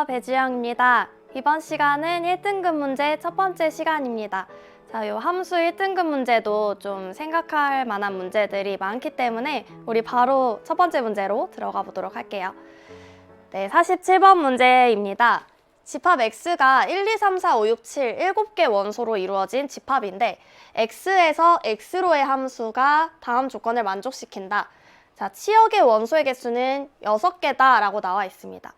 안녕하세요. 배주영입니다. 이번 시간은 1등급 문제 첫 번째 시간입니다. 자, 요 함수 1등급 문제도 좀 생각할 만한 문제들이 많기 때문에 우리 바로 첫 번째 문제로 들어가 보도록 할게요. 네, 47번 문제입니다. 집합 x가 1, 2, 3, 4, 5, 6, 7, 7개 원소로 이루어진 집합인데 x에서 x로의 함수가 다음 조건을 만족시킨다. 자, 치역의 원소의 개수는 6개다 라고 나와 있습니다.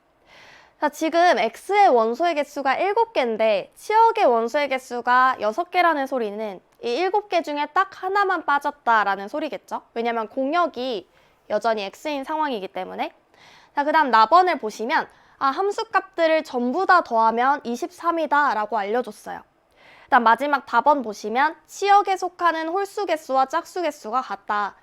자, 지금 x의 원소의 개수가 7개인데 치역의 원소의 개수가 6개라는 소리는 이 7개 중에 딱 하나만 빠졌다라는 소리겠죠? 왜냐면 공역이 여전히 x인 상황이기 때문에. 자, 그 다음 나번을 보시면 함수값들을 전부 다 더하면 23이다 라고 알려줬어요. 그 다음 마지막 답번 보시면 치역에 속하는 홀수 개수와 짝수 개수가 같다.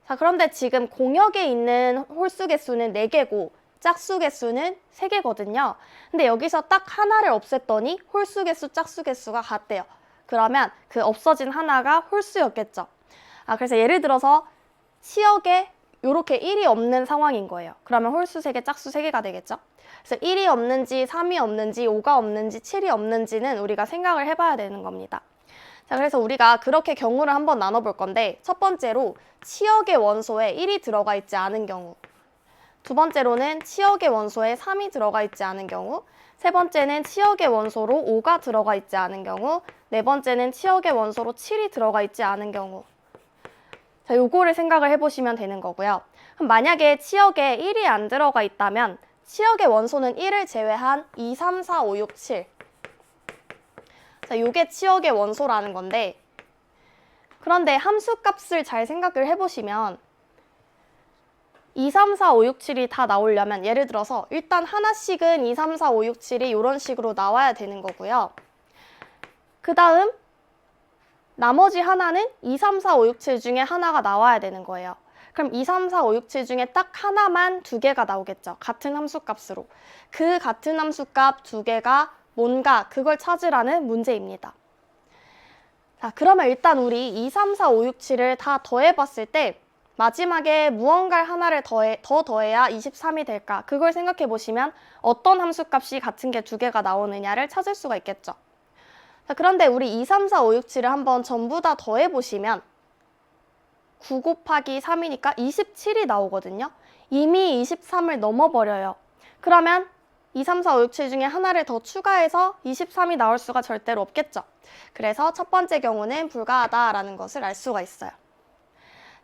자, 그런데 지금 공역에 있는 홀수 개수는 4개고 짝수 개수는 3개거든요. 근데 여기서 딱 하나를 없앴더니 홀수 개수, 짝수 개수가 같대요. 그러면 그 없어진 하나가 홀수였겠죠. 그래서 예를 들어서 치역에 이렇게 1이 없는 상황인 거예요. 그러면 홀수 3개, 짝수 3개가 되겠죠. 그래서 1이 없는지, 3이 없는지, 5가 없는지, 7이 없는지는 우리가 생각을 해봐야 되는 겁니다. 자, 그래서 우리가 그렇게 경우를 한번 나눠볼 건데 첫 번째로 치역의 원소에 1이 들어가 있지 않은 경우, 두 번째로는 치역의 원소에 3이 들어가 있지 않은 경우, 세 번째는 치역의 원소로 5가 들어가 있지 않은 경우, 네 번째는 치역의 원소로 7이 들어가 있지 않은 경우. 자, 요거를 생각을 해보시면 되는 거고요. 그럼 만약에 치역에 1이 안 들어가 있다면 치역의 원소는 1을 제외한 2, 3, 4, 5, 6, 7. 자, 요게 치역의 원소라는 건데, 그런데 함수값을 잘 생각을 해보시면 2, 3, 4, 5, 6, 7이 다 나오려면 예를 들어서 일단 하나씩은 2, 3, 4, 5, 6, 7이 이런 식으로 나와야 되는 거고요. 그 다음 나머지 하나는 2, 3, 4, 5, 6, 7 중에 하나가 나와야 되는 거예요. 그럼 2, 3, 4, 5, 6, 7 중에 딱 하나만 2개가 나오겠죠. 같은 함수값으로. 그 같은 함수값 2개가 뭔가 그걸 찾으라는 문제입니다. 자, 그러면 일단 우리 2, 3, 4, 5, 6, 7을 다 더해봤을 때 마지막에 무언가 하나를 더 더해야 23이 될까? 그걸 생각해 보시면 어떤 함수값이 같은 게 2개가 나오느냐를 찾을 수가 있겠죠. 자, 그런데 우리 2, 3, 4, 5, 6, 7을 한번 전부 다 더해 보시면 9 곱하기 3이니까 27이 나오거든요. 이미 23을 넘어버려요. 그러면 2, 3, 4, 5, 6, 7 중에 하나를 더 추가해서 23이 나올 수가 절대로 없겠죠. 그래서 첫 번째 경우는 불가하다라는 것을 알 수가 있어요.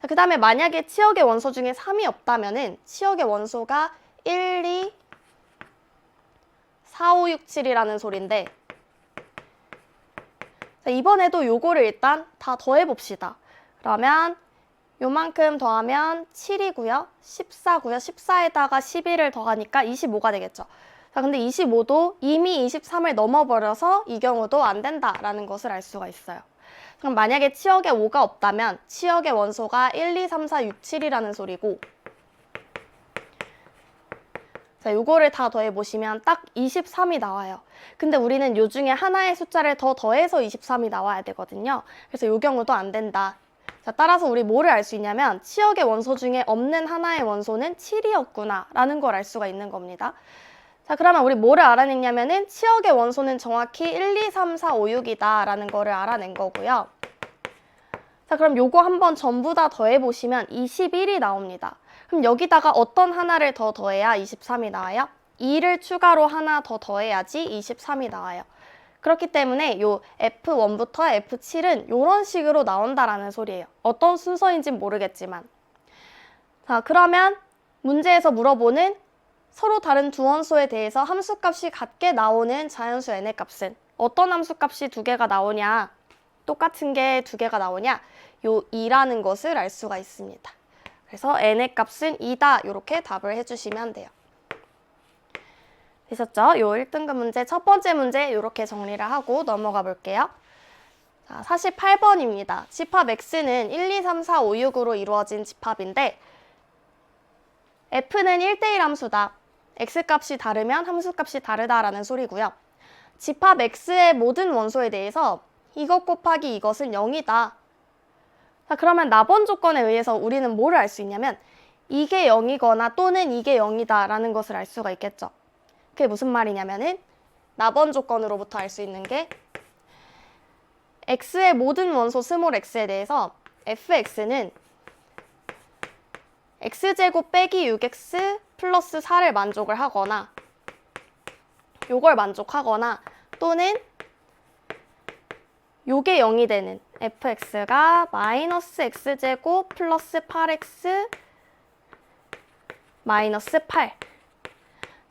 그 다음에 만약에 치역의 원소 중에 3이 없다면은 치역의 원소가 1, 2, 4, 5, 6, 7이라는 소리인데, 자, 이번에도 요거를 일단 다 더해봅시다. 그러면 요만큼 더하면 7이고요. 14고요. 14에다가 11을 더하니까 25가 되겠죠. 자, 근데 25도 이미 23을 넘어버려서 이 경우도 안 된다라는 것을 알 수가 있어요. 그럼 만약에 치역에 5가 없다면 치역의 원소가 1, 2, 3, 4, 6, 7이라는 소리고, 자, 요거를 다 더해보시면 딱 23이 나와요. 근데 우리는 요 중에 하나의 숫자를 더 더해서 23이 나와야 되거든요. 그래서 요 경우도 안 된다. 자, 따라서 우리 뭐를 알 수 있냐면 치역의 원소 중에 없는 하나의 원소는 7이었구나 라는 걸 알 수가 있는 겁니다. 자, 그러면 우리 뭐를 알아냈냐면은 치역의 원소는 정확히 1, 2, 3, 4, 5, 6이다 라는 거를 알아낸 거고요. 자, 그럼 요거 한번 전부 다 더해보시면 21이 나옵니다. 그럼 여기다가 어떤 하나를 더 더해야 23이 나와요? 2를 추가로 하나 더 더해야지 23이 나와요. 그렇기 때문에 요 F1부터 F7은 이런 식으로 나온다라는 소리예요. 어떤 순서인지는 모르겠지만. 자, 그러면 문제에서 물어보는 서로 다른 두 원소에 대해서 함수값이 같게 나오는 자연수 n의 값은 어떤 함수값이 2개가 나오냐, 똑같은 게 2개가 나오냐, 요 2라는 것을 알 수가 있습니다. 그래서 n의 값은 2다 이렇게 답을 해주시면 돼요. 되셨죠? 요 1등급 문제 첫 번째 문제 이렇게 정리를 하고 넘어가 볼게요. 자, 48번입니다. 집합 X는 1, 2, 3, 4, 5, 6으로 이루어진 집합인데 F는 1대1 함수다. X값이 다르면 함수값이 다르다라는 소리고요. 집합 X의 모든 원소에 대해서 이것 곱하기 이것은 0이다. 자, 그러면 나번 조건에 의해서 우리는 뭐를 알 수 있냐면 이게 0이거나 또는 이게 0이다 라는 것을 알 수가 있겠죠. 그게 무슨 말이냐면은 나번 조건으로부터 알 수 있는 게 x의 모든 원소 스몰 x에 대해서 fx는 x제곱 빼기 6x 플러스 4를 만족을 하거나 요걸 만족하거나 또는 요게 0이 되는 fx가 마이너스 x제곱 플러스 8x 마이너스 8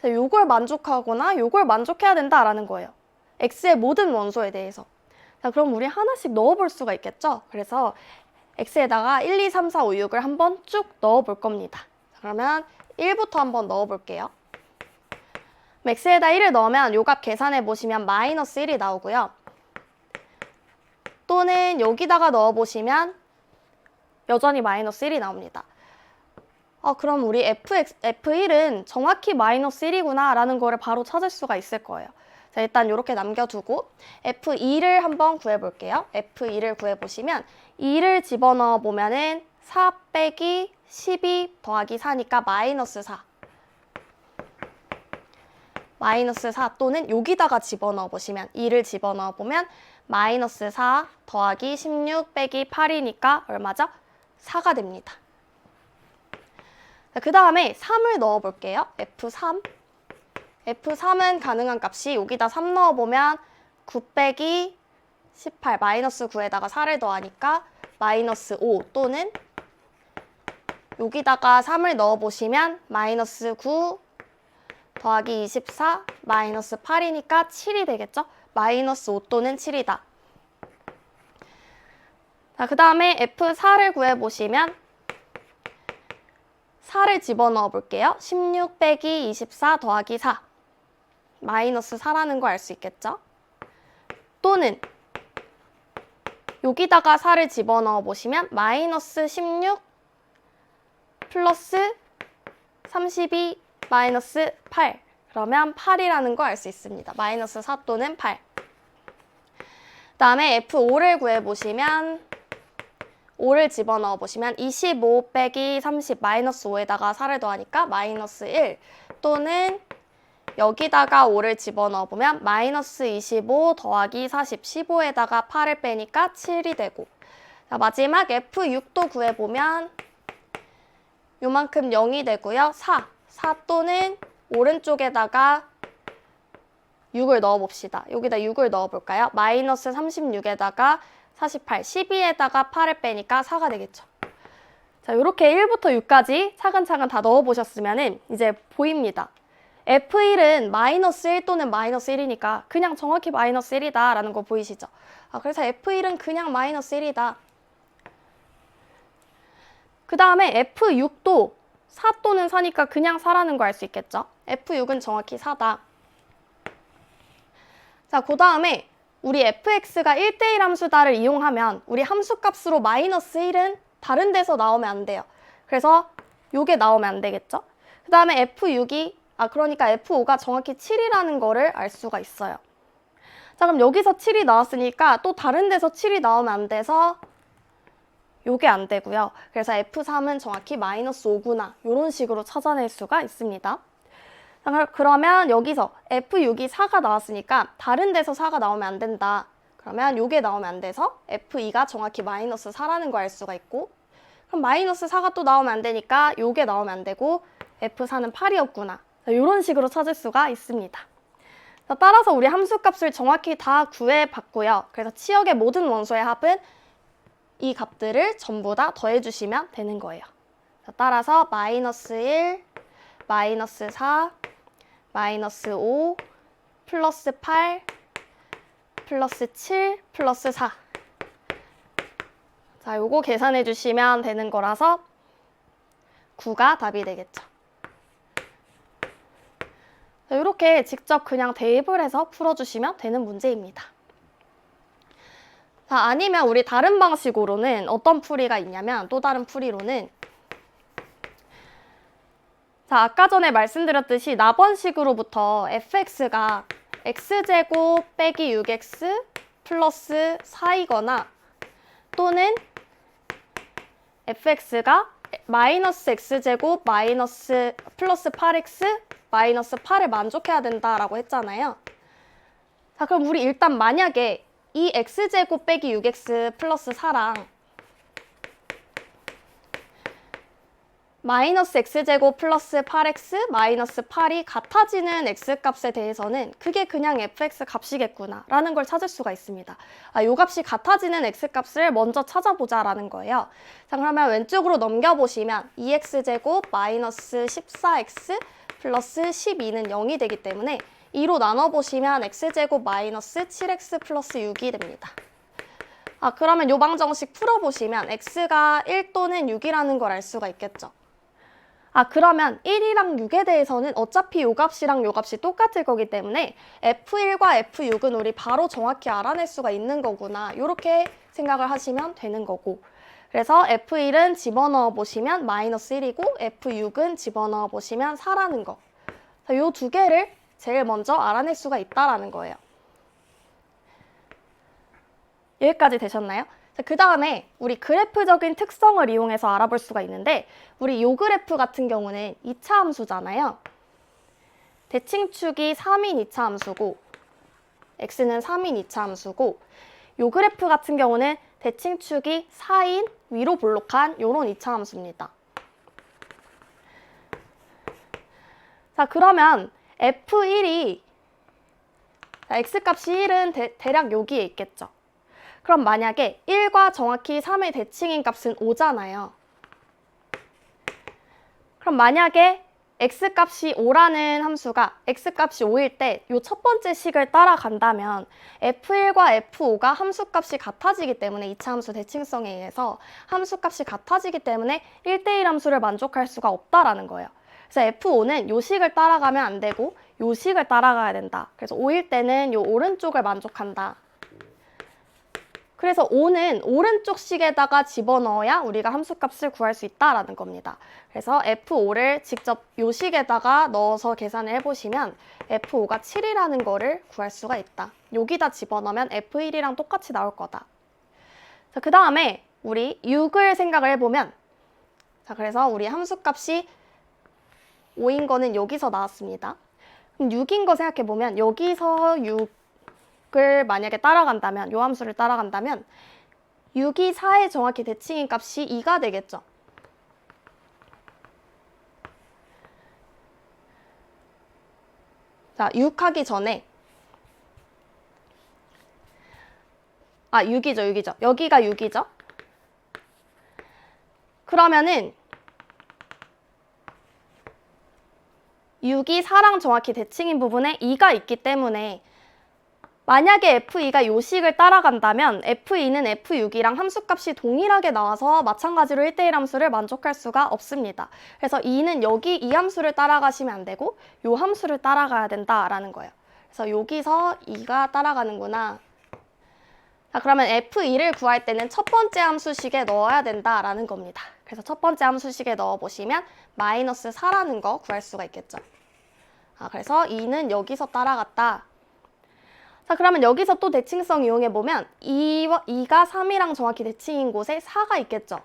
요걸 만족하거나 요걸 만족해야 된다라는 거예요. x의 모든 원소에 대해서. 자, 그럼 우리 하나씩 넣어볼 수가 있겠죠? 그래서 x에다가 1, 2, 3, 4, 5, 6을 한번 쭉 넣어볼 겁니다. 그러면 1부터 한번 넣어볼게요. x에다 1을 넣으면 요 값 계산해 보시면 마이너스 1이 나오고요. 또는 여기다가 넣어보시면 여전히 마이너스 1이 나옵니다. 그럼 우리 F1은 정확히 마이너스 1이구나 라는 거를 바로 찾을 수가 있을 거예요. 자, 일단 이렇게 남겨두고 F2를 한번 구해볼게요. F2를 구해보시면 2를 집어넣어 보면은 4 빼기 12 더하기 4니까 마이너스 4. 마이너스 4 또는 여기다가 집어넣어 보시면 2를 집어넣어 보면 마이너스 4 더하기 16 빼기 8이니까 얼마죠? 4가 됩니다. 그 다음에 3을 넣어볼게요. F3. F3은 가능한 값이 여기다 3 넣어보면 9 빼기 18 마이너스 9에다가 4를 더하니까 마이너스 5 또는 여기다가 3을 넣어보시면 마이너스 9 더하기 24 마이너스 8이니까 7이 되겠죠? 마이너스 5 또는 7이다. 자, 그 다음에 F4를 구해보시면 4를 집어넣어 볼게요. 16 빼기 24 더하기 4. 마이너스 4라는 거 알 수 있겠죠? 또는 여기다가 4를 집어넣어 보시면 마이너스 16 플러스 32 마이너스 8. 그러면 8이라는 거 알 수 있습니다. 마이너스 4 또는 8. 그 다음에 F5를 구해보시면 5를 집어넣어 보시면 25 빼기 30 마이너스 5에다가 4를 더하니까 마이너스 1 또는 여기다가 5를 집어넣어 보면 마이너스 25 더하기 40 15에다가 8을 빼니까 7이 되고 자, 마지막 F6도 구해보면 요만큼 0이 되고요. 4 또는 오른쪽에다가 6을 넣어봅시다. 여기다 6을 넣어볼까요? 마이너스 36에다가 48, 12에다가 8을 빼니까 4가 되겠죠. 자, 이렇게 1부터 6까지 차근차근 다 넣어보셨으면 이제 보입니다. F1은 마이너스 1 또는 마이너스 1이니까 그냥 정확히 마이너스 1이다 라는 거 보이시죠? 그래서 F1은 그냥 마이너스 1이다. 그 다음에 F6도 4 또는 4니까 그냥 4라는 거 알 수 있겠죠? F6은 정확히 4다. 자, 그 다음에 우리 fx가 1대1 함수다를 이용하면 우리 함수값으로 마이너스 1은 다른 데서 나오면 안 돼요. 그래서 요게 나오면 안 되겠죠? 그 다음에 그러니까 F5가 정확히 7이라는 거를 알 수가 있어요. 자, 그럼 여기서 7이 나왔으니까 또 다른 데서 7이 나오면 안 돼서 요게 안 되고요. 그래서 F3은 정확히 마이너스 5구나 이런 식으로 찾아낼 수가 있습니다. 자, 그러면 여기서 F6이 4가 나왔으니까 다른 데서 4가 나오면 안 된다. 그러면 요게 나오면 안 돼서 F2가 정확히 마이너스 4라는 거 알 수가 있고 그럼 마이너스 4가 또 나오면 안 되니까 요게 나오면 안 되고 F4는 8이었구나. 이런 식으로 찾을 수가 있습니다. 자, 따라서 우리 함수값을 정확히 다 구해봤고요. 그래서 치역의 모든 원소의 합은 이 값들을 전부 다 더해주시면 되는 거예요. 자, 따라서 마이너스 1, 마이너스 4, 마이너스 5, 플러스 8, 플러스 7, 플러스 4. 자, 요거 계산해 주시면 되는 거라서 9가 답이 되겠죠. 자, 이렇게 직접 그냥 대입을 해서 풀어주시면 되는 문제입니다. 자, 아니면 우리 다른 방식으로는 어떤 풀이가 있냐면 또 다른 풀이로는 자, 아까 전에 말씀드렸듯이 나번식으로부터 fx가 x제곱 빼기 6x 플러스 4이거나 또는 fx가 마이너스 x제곱 마이너스 플러스 8x 마이너스 8을 만족해야 된다라고 했잖아요. 자, 그럼 우리 일단 만약에 이 x제곱 빼기 6x 플러스 4랑 마이너스 x제곱 플러스 8x 마이너스 8이 같아지는 x값에 대해서는 그게 그냥 fx 값이겠구나 라는 걸 찾을 수가 있습니다. 이 값이 같아지는 x값을 먼저 찾아보자 라는 거예요. 자, 그러면 왼쪽으로 넘겨보시면 2x제곱 마이너스 14x 플러스 12는 0이 되기 때문에 2로 나눠보시면 x제곱 마이너스 7x 플러스 6이 됩니다. 그러면 요 방정식 풀어보시면 x가 1 또는 6이라는 걸 알 수가 있겠죠. 그러면 1이랑 6에 대해서는 어차피 요 값이랑 요 값이 똑같을 거기 때문에 F1과 F6은 우리 바로 정확히 알아낼 수가 있는 거구나. 이렇게 생각을 하시면 되는 거고. 그래서 F1은 집어넣어 보시면 마이너스 1이고 F6은 집어넣어 보시면 4라는 거. 요 두 개를 제일 먼저 알아낼 수가 있다라는 거예요. 여기까지 되셨나요? 그 다음에 우리 그래프적인 특성을 이용해서 알아볼 수가 있는데 우리 요 그래프 같은 경우는 2차 함수잖아요. 대칭축이 3인 2차 함수고 x는 3인 2차 함수고 요 그래프 같은 경우는 대칭축이 4인 위로 볼록한 요런 2차 함수입니다. 자, 그러면 F1이 x값이 1은 대략 여기에 있겠죠. 그럼 만약에 1과 정확히 3의 대칭인 값은 5잖아요. 그럼 만약에 x값이 5라는 함수가 x값이 5일 때 이 첫 번째 식을 따라간다면 f1과 f5가 함수값이 같아지기 때문에 2차 함수 대칭성에 의해서 함수값이 같아지기 때문에 1대1 함수를 만족할 수가 없다라는 거예요. 그래서 f5는 요 식을 따라가면 안 되고 요 식을 따라가야 된다. 그래서 5일 때는 요 오른쪽을 만족한다. 그래서 5는 오른쪽 식에다가 집어넣어야 우리가 함수값을 구할 수 있다라는 겁니다. 그래서 F5를 직접 요 식에다가 넣어서 계산을 해보시면 F5가 7이라는 거를 구할 수가 있다. 여기다 집어넣으면 F1이랑 똑같이 나올 거다. 자, 그 다음에 우리 6을 생각을 해보면 자, 그래서 우리 함수값이 5인 거는 여기서 나왔습니다. 그럼 6인 거 생각해보면 여기서 6을 만약에 따라간다면, 요 함수를 따라간다면 6이 4의 정확히 대칭인 값이 2가 되겠죠. 자, 6 하기 전에 6이죠. 여기가 6이죠. 그러면은 6이 4랑 정확히 대칭인 부분에 2가 있기 때문에 만약에 F2가 요 식을 따라간다면 F2는 F6이랑 함수값이 동일하게 나와서 마찬가지로 1대1 함수를 만족할 수가 없습니다. 그래서 2는 여기 이 함수를 따라가시면 안 되고 요 함수를 따라가야 된다라는 거예요. 그래서 여기서 2가 따라가는구나. 자, 그러면 F2를 구할 때는 첫 번째 함수식에 넣어야 된다라는 겁니다. 그래서 첫 번째 함수식에 넣어보시면 마이너스 4라는 거 구할 수가 있겠죠. 그래서 2는 여기서 따라갔다. 자, 그러면 여기서 또 대칭성 이용해보면 2가 3이랑 정확히 대칭인 곳에 4가 있겠죠.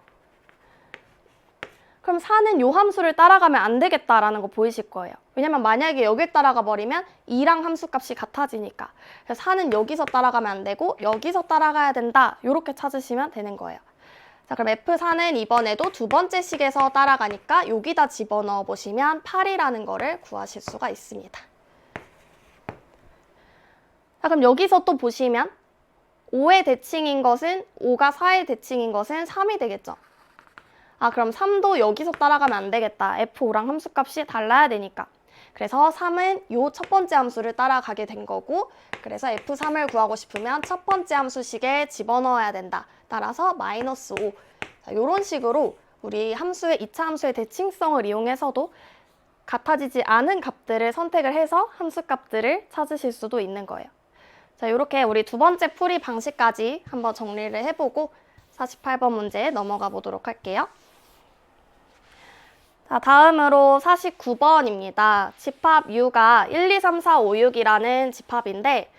그럼 4는 요 함수를 따라가면 안 되겠다라는 거 보이실 거예요. 왜냐면 만약에 여길 따라가 버리면 2랑 함수값이 같아지니까. 그래서 4는 여기서 따라가면 안 되고 여기서 따라가야 된다. 이렇게 찾으시면 되는 거예요. 자, 그럼 F4는 이번에도 두 번째 식에서 따라가니까 여기다 집어넣어 보시면 8이라는 거를 구하실 수가 있습니다. 자, 그럼 여기서 또 보시면 5의 대칭인 것은 5가 4의 대칭인 것은 3이 되겠죠. 그럼 3도 여기서 따라가면 안 되겠다. F5랑 함수값이 달라야 되니까. 그래서 3은 요 첫 번째 함수를 따라가게 된 거고 그래서 F3을 구하고 싶으면 첫 번째 함수식에 집어넣어야 된다. 따라서 마이너스 5. 자, 이런 식으로 우리 함수의 2차 함수의 대칭성을 이용해서도 같아지지 않은 값들을 선택을 해서 함수값들을 찾으실 수도 있는 거예요. 자, 이렇게 우리 두 번째 풀이 방식까지 한번 정리를 해보고 48번 문제 넘어가 보도록 할게요. 자, 다음으로 49번입니다. 집합 U가 1, 2, 3, 4, 5, 6이라는 집합인데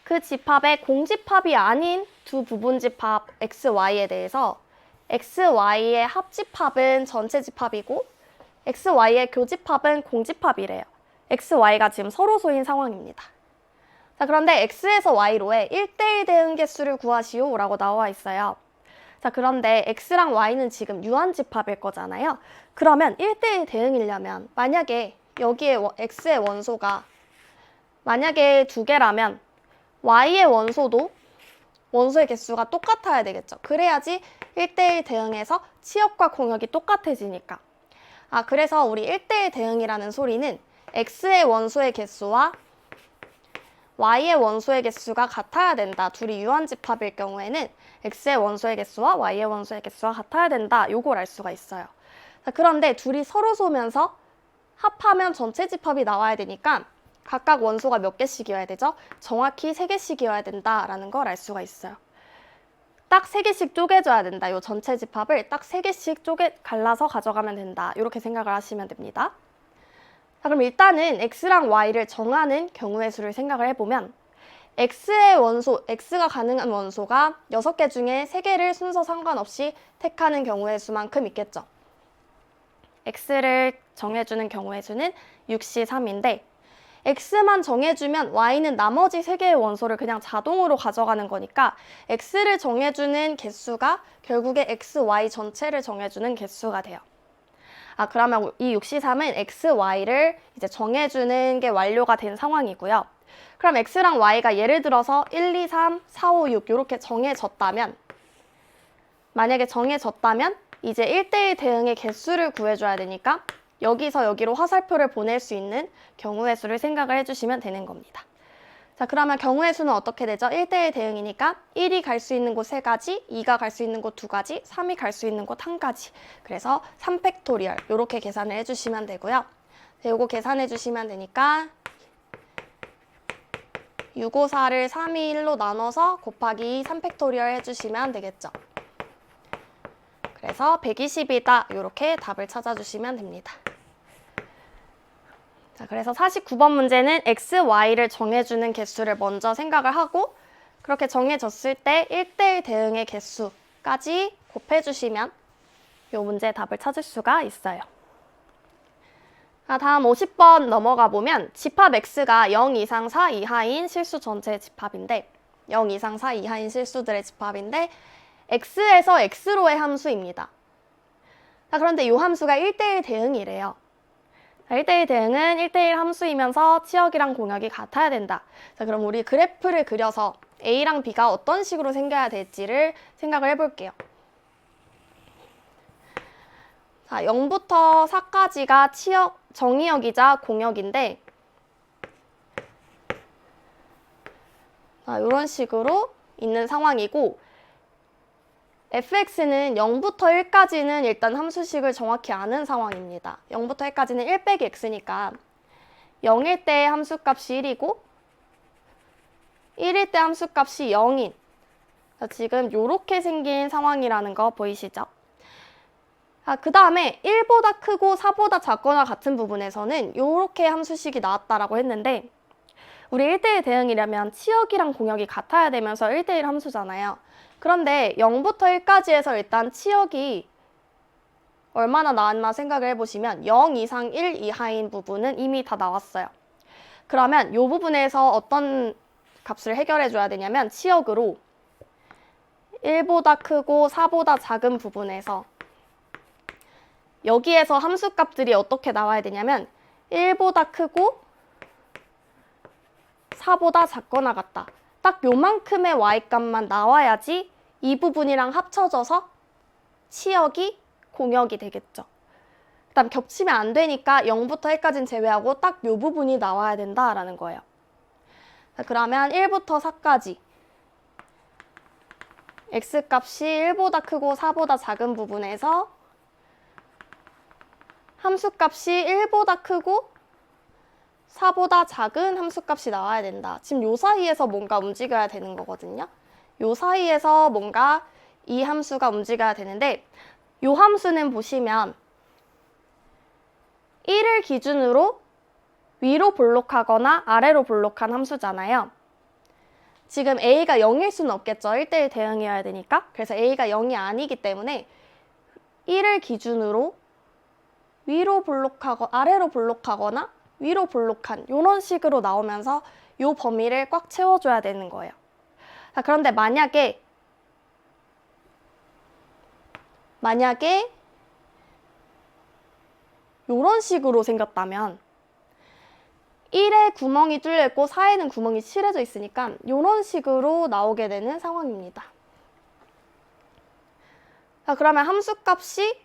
그 집합의 공집합이 아닌 두 부분집합 X, Y에 대해서 X, Y의 합집합은 전체 집합이고 X, Y의 교집합은 공집합이래요. x, y가 지금 서로소인 상황입니다. 자, 그런데 x에서 y로의 1대1 대응 개수를 구하시오 라고 나와 있어요. 자, 그런데 x랑 y는 지금 유한집합일 거잖아요. 그러면 1대1 대응이려면 만약에 여기에 x의 원소가 만약에 2개라면 y의 원소도 원소의 개수가 똑같아야 되겠죠. 그래야지 1대1 대응에서 치역과 공역이 똑같아지니까. 그래서 우리 1대1 대응이라는 소리는 x의 원소의 개수와 y의 원소의 개수가 같아야 된다. 둘이 유한집합일 경우에는 x의 원소의 개수와 y의 원소의 개수가 같아야 된다. 요걸 알 수가 있어요. 자, 그런데 둘이 서로 소면서 합하면 전체 집합이 나와야 되니까 각각 원소가 몇 개씩이어야 되죠? 정확히 3개씩이어야 된다라는 걸 알 수가 있어요. 딱 3개씩 쪼개줘야 된다. 요 전체 집합을 딱 3개씩 갈라서 가져가면 된다. 이렇게 생각을 하시면 됩니다. 자, 그럼 일단은 x랑 y를 정하는 경우의 수를 생각을 해보면 x의 원소, x가 가능한 원소가 6개 중에 3개를 순서 상관없이 택하는 경우의 수만큼 있겠죠. x를 정해주는 경우의 수는 6시 3인데 x만 정해주면 y는 나머지 3개의 원소를 그냥 자동으로 가져가는 거니까 x를 정해주는 개수가 결국에 x, y 전체를 정해주는 개수가 돼요. 그러면 이 6C3은 x, y를 이제 정해주는 게 완료가 된 상황이고요. 그럼 x랑 y가 예를 들어서 1, 2, 3, 4, 5, 6 이렇게 만약에 정해졌다면 이제 1대1 대응의 개수를 구해줘야 되니까 여기서 여기로 화살표를 보낼 수 있는 경우의 수를 생각을 해주시면 되는 겁니다. 자, 그러면 경우의 수는 어떻게 되죠? 1대1 대응이니까 1이 갈 수 있는 곳 3가지, 2가 갈 수 있는 곳 2가지, 3이 갈 수 있는 곳 1가지. 그래서 3팩토리얼 이렇게 계산을 해주시면 되고요. 이거 계산해 주시면 되니까 654를 3, 2, 1로 나눠서 곱하기 3팩토리얼 해주시면 되겠죠. 그래서 120이다. 이렇게 답을 찾아주시면 됩니다. 자, 그래서 49번 문제는 x, y를 정해주는 개수를 먼저 생각을 하고 그렇게 정해졌을 때 1대1 대응의 개수까지 곱해주시면 이 문제의 답을 찾을 수가 있어요. 다음 50번 넘어가 보면 집합 x가 0 이상 4 이하인 실수 전체의 집합인데 0 이상 4 이하인 실수들의 집합인데 x에서 x로의 함수입니다. 자, 그런데 이 함수가 1대1 대응이래요. 1대1 대응은 1대1 함수이면서 치역이랑 공역이 같아야 된다. 자, 그럼 우리 그래프를 그려서 A랑 B가 어떤 식으로 생겨야 될지를 생각을 해볼게요. 자, 0부터 4까지가 정의역이자 공역인데 이런 식으로 있는 상황이고 fx는 0부터 1까지는 일단 함수식을 정확히 아는 상황입니다. 0부터 1까지는 1 빼기 x니까 0일 때 함수값이 1이고 1일 때 함수값이 0인 지금 이렇게 생긴 상황이라는 거 보이시죠? 그 다음에 1보다 크고 4보다 작거나 같은 부분에서는 이렇게 함수식이 나왔다라고 했는데 우리 1대1 대응이라면 치역이랑 공역이 같아야 되면서 1대1 함수잖아요. 그런데 0부터 1까지에서 일단 치역이 얼마나 나왔나 생각을 해보시면 0 이상 1 이하인 부분은 이미 다 나왔어요. 그러면 이 부분에서 어떤 값을 해결해 줘야 되냐면 치역으로 1보다 크고 4보다 작은 부분에서 여기에서 함수값들이 어떻게 나와야 되냐면 1보다 크고 4보다 작거나 같다. 딱 요만큼의 y값만 나와야지 이 부분이랑 합쳐져서 치역이 공역이 되겠죠. 그다음 겹치면 안 되니까 0부터 1까지는 제외하고 딱 요 부분이 나와야 된다라는 거예요. 자, 그러면 1부터 4까지 x값이 1보다 크고 4보다 작은 부분에서 함수값이 1보다 크고 4보다 작은 함수값이 나와야 된다. 지금 요 사이에서 뭔가 움직여야 되는 거거든요. 요 사이에서 뭔가 이 함수가 움직여야 되는데 요 함수는 보시면 1을 기준으로 위로 볼록하거나 아래로 볼록한 함수잖아요. 지금 a가 0일 수는 없겠죠. 1대1 대응이어야 되니까. 그래서 a가 0이 아니기 때문에 1을 기준으로 위로 볼록하고 아래로 볼록하거나 위로 볼록한 이런 식으로 나오면서 이 범위를 꽉 채워줘야 되는 거예요. 자, 그런데 만약에 이런 식으로 생겼다면 1에 구멍이 뚫려 있고 4에는 구멍이 칠해져 있으니까 이런 식으로 나오게 되는 상황입니다. 자, 그러면 함수값이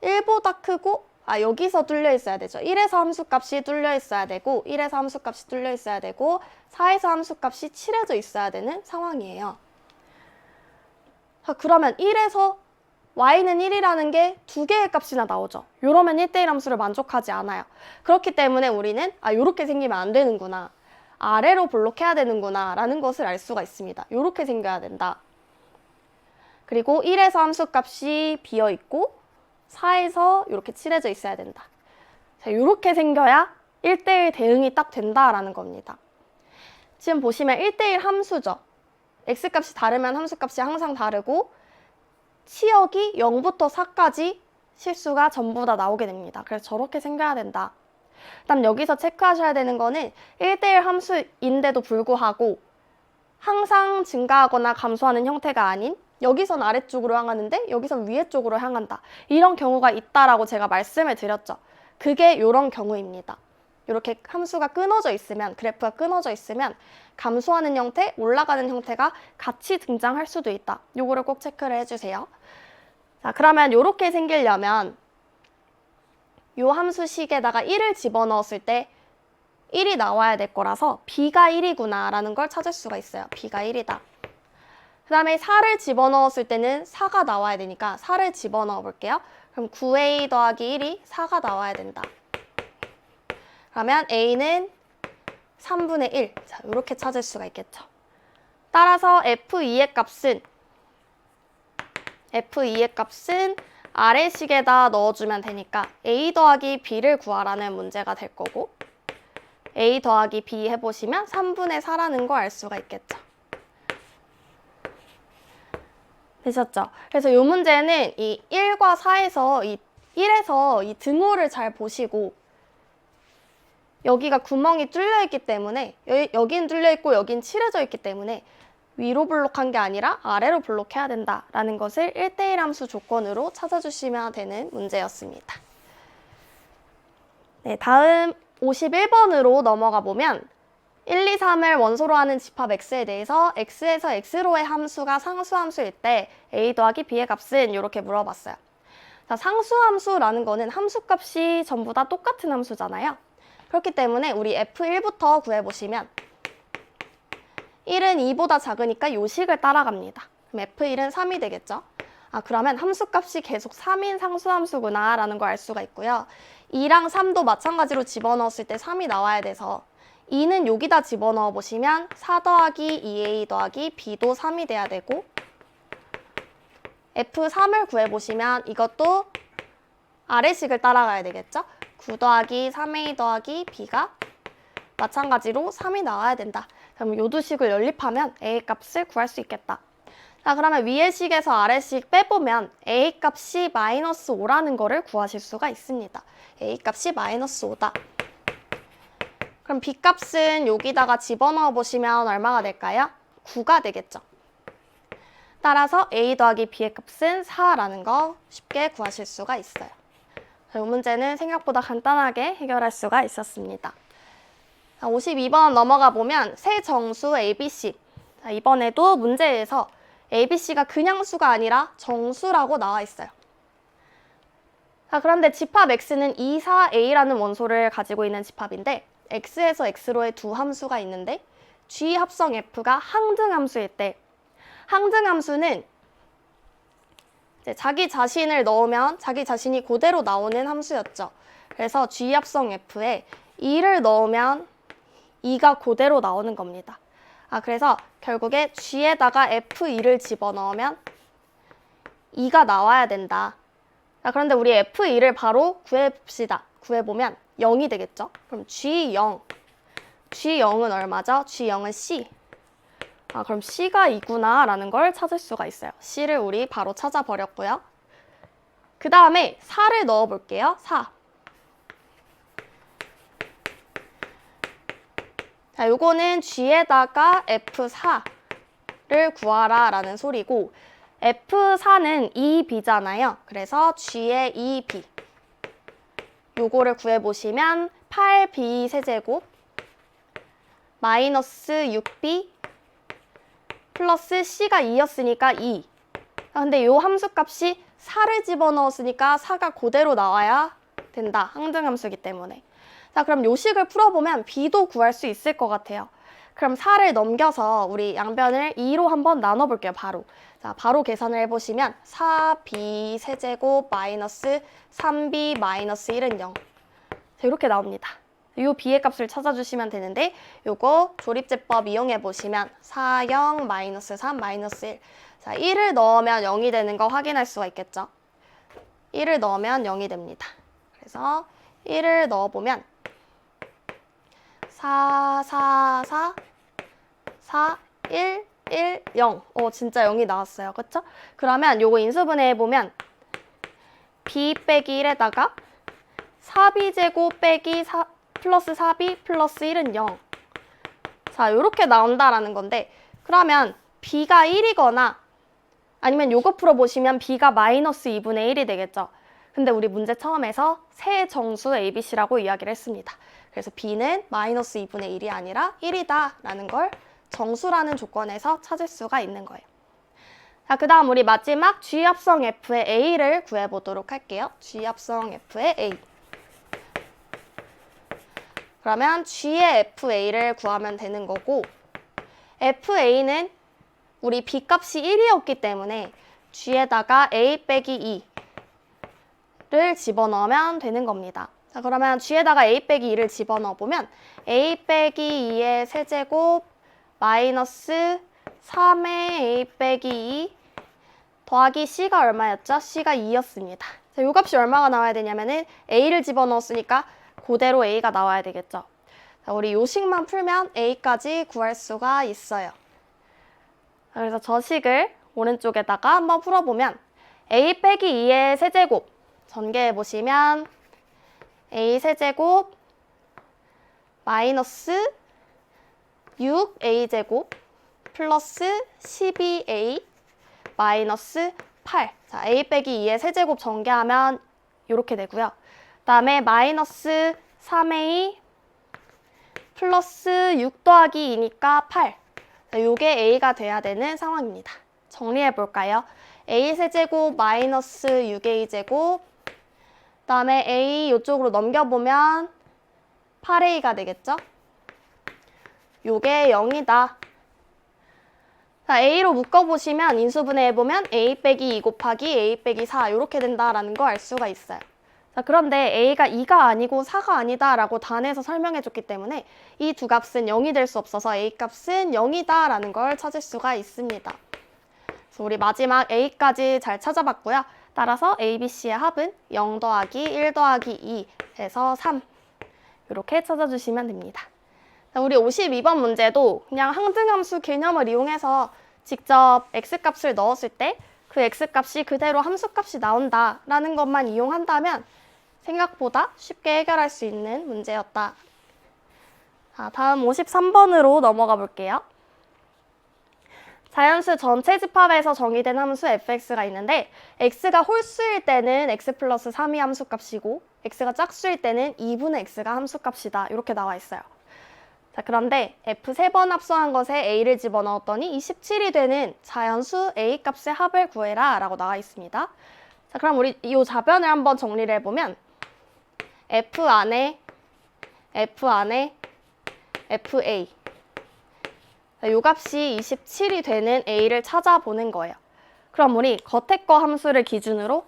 1보다 크고 여기서 뚫려 있어야 되죠. 1에서 함수값이 뚫려 있어야 되고 1에서 함수값이 뚫려 있어야 되고 4에서 함수값이 칠해져 있어야 되는 상황이에요. 자, 그러면 1에서 y는 1이라는 게 두 개의 값이나 나오죠. 이러면 1대1 함수를 만족하지 않아요. 그렇기 때문에 우리는 이렇게 생기면 안 되는구나. 아래로 볼록해야 되는구나 라는 것을 알 수가 있습니다. 이렇게 생겨야 된다. 그리고 1에서 함수값이 비어있고 4에서 이렇게 칠해져 있어야 된다. 자, 이렇게 생겨야 1대1 대응이 딱 된다라는 겁니다. 지금 보시면 1대1 함수죠. x값이 다르면 함수값이 항상 다르고 치역이 0부터 4까지 실수가 전부 다 나오게 됩니다. 그래서 저렇게 생겨야 된다. 그다음 여기서 체크하셔야 되는 거는 1대1 함수인데도 불구하고 항상 증가하거나 감소하는 형태가 아닌 여기선 아래쪽으로 향하는데 여기선 위에 쪽으로 향한다. 이런 경우가 있다라고 제가 말씀을 드렸죠. 그게 이런 경우입니다. 이렇게 함수가 끊어져 있으면, 그래프가 끊어져 있으면 감소하는 형태, 올라가는 형태가 같이 등장할 수도 있다. 요거를 꼭 체크를 해주세요. 자, 그러면 이렇게 생기려면 이 함수식에다가 1을 집어넣었을 때 1이 나와야 될 거라서 b가 1이구나 라는 걸 찾을 수가 있어요. b가 1이다. 그 다음에 4를 집어넣었을 때는 4가 나와야 되니까 4를 집어넣어 볼게요. 그럼 9a 더하기 1이 4가 나와야 된다. 그러면 a는 3분의 1. 자, 이렇게 찾을 수가 있겠죠. 따라서 f2의 값은 아래식에다 넣어주면 되니까 a 더하기 b를 구하라는 문제가 될 거고 a 더하기 b 해보시면 3분의 4라는 거 알 수가 있겠죠. 되셨죠? 그래서 이 문제는 이 1과 4에서 1에서 이 등호를 잘 보시고 여기가 구멍이 뚫려 있기 때문에 여긴 뚫려 있고 여긴 칠해져 있기 때문에 위로 볼록한 게 아니라 아래로 볼록해야 된다라는 것을 1대1 함수 조건으로 찾아주시면 되는 문제였습니다. 네, 다음 51번으로 넘어가 보면 1, 2, 3을 원소로 하는 집합 x에 대해서 x에서 x로의 함수가 상수함수일 때 a 더하기 b의 값은 이렇게 물어봤어요. 자, 상수함수라는 거는 함수값이 전부 다 똑같은 함수잖아요. 그렇기 때문에 우리 f1부터 구해보시면 1은 2보다 작으니까 요식을 따라갑니다. 그럼 f1은 3이 되겠죠? 그러면 함수값이 계속 3인 상수함수구나 라는 걸 알 수가 있고요. 2랑 3도 마찬가지로 집어넣었을 때 3이 나와야 돼서 2는 여기다 집어넣어 보시면 4 더하기 2a 더하기 b도 3이 돼야 되고 f3을 구해보시면 이것도 아래식을 따라가야 되겠죠? 9 더하기 3a 더하기 b가 마찬가지로 3이 나와야 된다. 그럼 요 두 식을 연립하면 a 값을 구할 수 있겠다. 자, 그러면 위의 식에서 아래식 빼보면 a 값이 마이너스 5라는 거를 구하실 수가 있습니다. a 값이 마이너스 5다. 그럼 b 값은 여기다가 집어넣어 보시면 얼마가 될까요? 9가 되겠죠. 따라서 a 더하기 b의 값은 4라는 거 쉽게 구하실 수가 있어요. 이 문제는 생각보다 간단하게 해결할 수가 있었습니다. 자, 52번 넘어가 보면 세 정수 ABC. 자, 이번에도 문제에서 ABC가 그냥 수가 아니라 정수라고 나와 있어요. 자, 그런데 집합 X는 2, 4A라는 원소를 가지고 있는 집합인데 X에서 X로의 두 함수가 있는데 G 합성 F가 항등함수일 때 항등함수는 이제 자기 자신을 넣으면 자기 자신이 그대로 나오는 함수였죠. 그래서 G 합성 F에 2를 넣으면 2가 그대로 나오는 겁니다. 그래서 결국에 G에다가 F2를 집어넣으면 2가 나와야 된다. 자, 그런데 우리 F2를 바로 구해봅시다. 구해보면 0이 되겠죠? 그럼 G0. G0은 얼마죠? G0은 C. 그럼 C가 2구나 라는 걸 찾을 수가 있어요. C를 우리 바로 찾아버렸고요. 그 다음에 4를 넣어볼게요. 4. 자, 요거는 G에다가 F4를 구하라 라는 소리고 F4는 2B잖아요. 그래서 G의 2B 요거를 구해보시면 8B 세제곱 마이너스 6B 플러스 C가 2였으니까 2. 근데 요 함수값이 4를 집어넣었으니까 4가 그대로 나와야 된다. 항등함수이기 때문에. 자, 그럼 요 식을 풀어보면 B도 구할 수 있을 것 같아요. 그럼 4를 넘겨서 우리 양변을 2로 한번 나눠볼게요, 바로. 자, 바로 계산을 해보시면 4B 세제곱 마이너스 3B 마이너스 1은 0. 자, 이렇게 나옵니다. 요 B의 값을 찾아주시면 되는데 요거 조립제법 이용해보시면 4, 0, 마이너스 3, 마이너스 1. 자, 1을 넣으면 0이 되는 거 확인할 수가 있겠죠. 1을 넣으면 0이 됩니다. 그래서 1을 넣어보면 4, 4, 4, 4, 1, 1, 0. 진짜 0이 나왔어요. 그쵸? 그러면 요거 인수분해해보면 B 빼기 1에다가 4B 제곱 빼기 4, 플러스 4B 플러스 1은 0. 자, 요렇게 나온다라는 건데 그러면 B가 1이거나 아니면 요거 풀어보시면 B가 마이너스 2분의 1이 되겠죠. 근데 우리 문제 처음에서 세 정수 ABC라고 이야기를 했습니다. 그래서 B는 마이너스 2분의 1이 아니라 1이다 라는 걸 정수라는 조건에서 찾을 수가 있는 거예요. 자, 그 다음 우리 마지막 G합성 F의 A를 구해보도록 할게요. G합성 F의 A. 그러면 G의 FA를 구하면 되는 거고 FA는 우리 B 값이 1이었기 때문에 G에다가 A 빼기 2를 집어넣으면 되는 겁니다. 자, 그러면 G에다가 A 빼기 2를 집어넣어보면 A 빼기 2의 세제곱 마이너스 3의 A 빼기 2 더하기 C가 얼마였죠? C가 2였습니다. 자, 요 값이 얼마가 나와야 되냐면은 A를 집어넣었으니까 그대로 A가 나와야 되겠죠. 자, 우리 요 식만 풀면 A까지 구할 수가 있어요. 자, 그래서 저 식을 오른쪽에다가 한번 풀어보면 A 빼기 2의 세제곱 전개해보시면 A 세제곱 마이너스 6A제곱 플러스 12A 마이너스 8. 자, A 빼기 2의 세제곱 전개하면 이렇게 되고요. 그 다음에 마이너스 3A 플러스 6 더하기 2니까 8. 자, 요게 A가 돼야 되는 상황입니다. 정리해 볼까요? A 세제곱 마이너스 6A제곱 그 다음에 A 이쪽으로 넘겨보면 8A가 되겠죠? 요게 0이다. 자, A로 묶어보시면 인수분해해보면 A 빼기 2 곱하기 A 빼기 4 이렇게 된다라는 거 알 수가 있어요. 자, 그런데 A가 2가 아니고 4가 아니다 라고 단에서 설명해줬기 때문에 이 두 값은 0이 될 수 없어서 A 값은 0이다 라는 걸 찾을 수가 있습니다. 그래서 우리 마지막 A까지 잘 찾아봤고요. 따라서 A, B, C의 합은 0 더하기 1 더하기 2 해서 3 이렇게 찾아주시면 됩니다. 자, 우리 52번 문제도 그냥 항등함수 개념을 이용해서 직접 X값을 넣었을 때 그 X값이 그대로 함수값이 나온다라는 것만 이용한다면 생각보다 쉽게 해결할 수 있는 문제였다. 자, 다음 53번으로 넘어가 볼게요. 자연수 전체 집합에서 정의된 함수 fx가 있는데 x가 홀수일 때는 x 플러스 3이 함수값이고 x가 짝수일 때는 2분의 x가 함수값이다. 이렇게 나와 있어요. 자, 그런데 f 3번 합성한 것에 a를 집어넣었더니 27이 되는 자연수 a 값의 합을 구해라 라고 나와 있습니다. 자, 그럼 우리 이 좌변을 한번 정리를 해보면 f 안에 fa 이 값이 27이 되는 a를 찾아보는 거예요. 그럼 우리 겉에 거 함수를 기준으로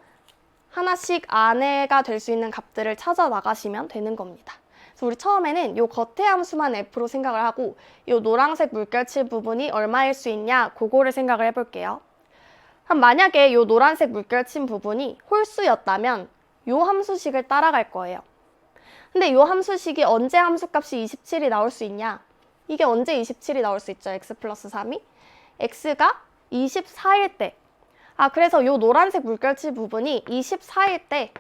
하나씩 안에가 될 수 있는 값들을 찾아 나가시면 되는 겁니다. 그래서 우리 처음에는 요 겉에 함수만 f로 생각을 하고 요 노란색 물결칠 부분이 얼마일 수 있냐 그거를 생각을 해볼게요. 그럼 만약에 요 노란색 물결친 부분이 홀수였다면 요 함수식을 따라갈 거예요. 근데 요 함수식이 언제 함수값이 27이 나올 수 있냐? 이게 언제 27이 나올 수 있죠? x 플러스 3이? x가 24일 때. 그래서 요 노란색 물결칠 부분이 24일 때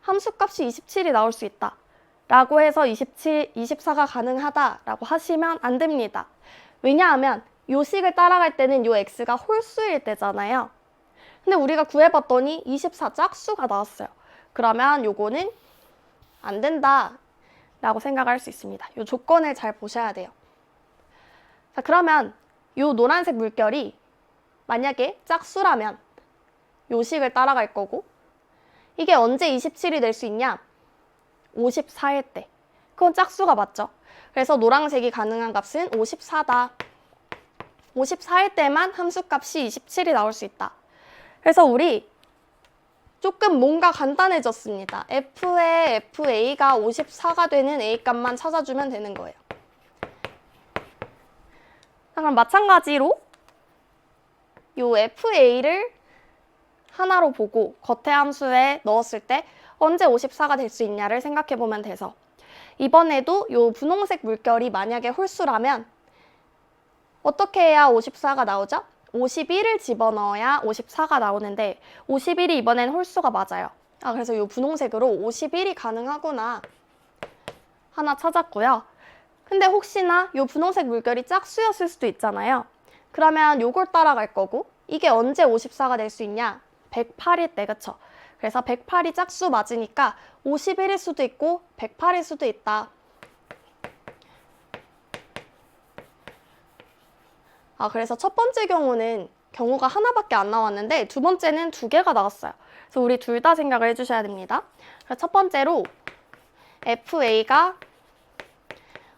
함수값이 27이 나올 수 있다. 라고 해서 27, 24가 가능하다라고 하시면 안 됩니다. 왜냐하면 요 식을 따라갈 때는 요 x가 홀수일 때잖아요. 근데 우리가 구해봤더니 24 짝수가 나왔어요. 그러면 요거는 안 된다 라고 생각할 수 있습니다. 요 조건을 잘 보셔야 돼요. 자, 그러면 요 노란색 물결이 만약에 짝수라면 요 식을 따라갈 거고, 이게 언제 27이 될 수 있냐? 54일 때. 그건 짝수가 맞죠? 그래서 노란색이 가능한 값은 54다. 54일 때만 함수값이 27이 나올 수 있다. 그래서 우리 조금 뭔가 간단해졌습니다. f의 fa가 54가 되는 a 값만 찾아주면 되는 거예요. 그럼 마찬가지로 요 fa를 하나로 보고 겉에 함수에 넣었을 때 언제 54가 될 수 있냐를 생각해 보면 돼서, 이번에도 요 분홍색 물결이 만약에 홀수라면 어떻게 해야 54가 나오죠? 51을 집어넣어야 54가 나오는데 51이 이번엔 홀수가 맞아요. 그래서 요 분홍색으로 51이 가능하구나 하나 찾았고요. 근데 혹시나 요 분홍색 물결이 짝수였을 수도 있잖아요. 그러면 요걸 따라갈 거고, 이게 언제 54가 될 수 있냐? 108일 때, 그쵸? 그래서 108이 짝수 맞으니까 51일 수도 있고 108일 수도 있다. 그래서 첫 번째 경우는 경우가 하나밖에 안 나왔는데 두 번째는 두 개가 나왔어요. 그래서 우리 둘 다 생각을 해주셔야 됩니다. 그래서 첫 번째로 FA가